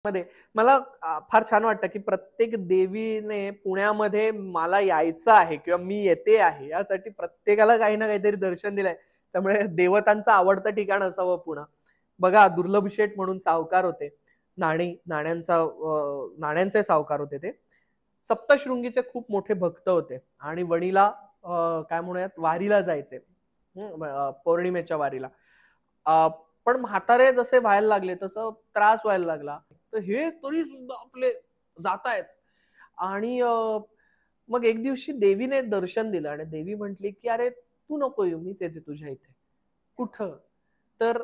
मध्ये मला फार छान वाटतं की प्रत्येक देवीने पुण्यामध्ये मला यायचं आहे किंवा मी येते आहे यासाठी प्रत्येकाला काही ना काहीतरी दर्शन दिलंय. त्यामुळे देवतांचं आवडतं ठिकाण असावं पुणं. बघा दुर्लभ शेठ म्हणून सावकार होते. नाण्यांचे सावकार होते ते. सप्तशृंगीचे खूप मोठे भक्त होते आणि वणीला काय म्हणूयात वारीला जायचे. पौर्णिमेच्या वारीला. पण म्हातारे जसे व्हायला लागले तसं त्रास व्हायला लागला. तर हे तरी सुद्धा आपले जातायत आणि मग एक दिवशी देवीने दर्शन दिलं आणि देवी म्हटली की अरे तू नको येऊ, मीच येते तुझ्या इथे. कुठं? तर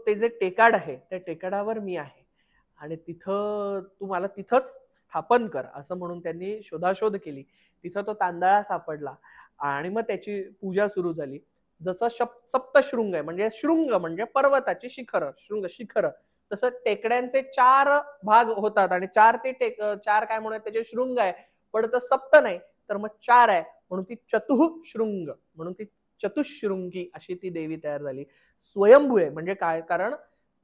ते जे टेकाड आहे त्या टेकाडावर मी आहे आणि तिथं तू मला तिथंच स्थापन कर असं म्हणून त्यांनी शोधाशोध केली. तिथं तो तांदळा सापडला आणि मग त्याची पूजा सुरू झाली. जसं सप्तशृंग आहे म्हणजे शृंग म्हणजे पर्वताची शिखर, शृंग शिखर. तसं टेकड्यांचे चार भाग होतात आणि चार काय म्हणूयात त्याचे शृंग आहे. पण तर सप्त नाही तर मग चार आहे म्हणून ती चतुःशृंग म्हणून ती चतुःशृंगी अशी ती देवी तयार झाली. स्वयंभू आहे म्हणजे काय कारण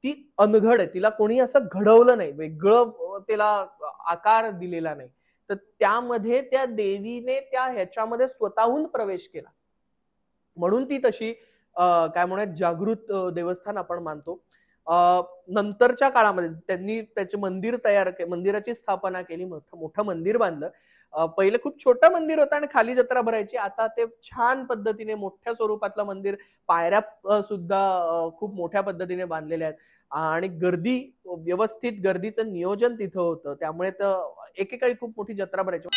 ती अनघड आहे. तिला कोणी असं घडवलं नाही. वेगळं तिला आकार दिलेला नाही. तर त्यामध्ये त्या देवीने त्या ह्याच्यामध्ये स्वतःहून प्रवेश केला. म्हणून ती तशी काय म्हणूयात जागृत देवस्थान आपण मानतो. नंतरच्या काळामध्ये त्यांनी त्याचे मंदिराची स्थापना केली. मोठं मंदिर बांधलं. पहिले खूप छोटं मंदिर होतं आणि खाली जत्रा भरायची. आता ते छान पद्धतीने मोठ्या स्वरूपातलं मंदिर, पायऱ्या सुद्धा खूप मोठ्या पद्धतीने बांधलेल्या आहेत आणि व्यवस्थित गर्दीचं नियोजन तिथं होतं. त्यामुळे तर एकेकाळी खूप मोठी जत्रा भरायची.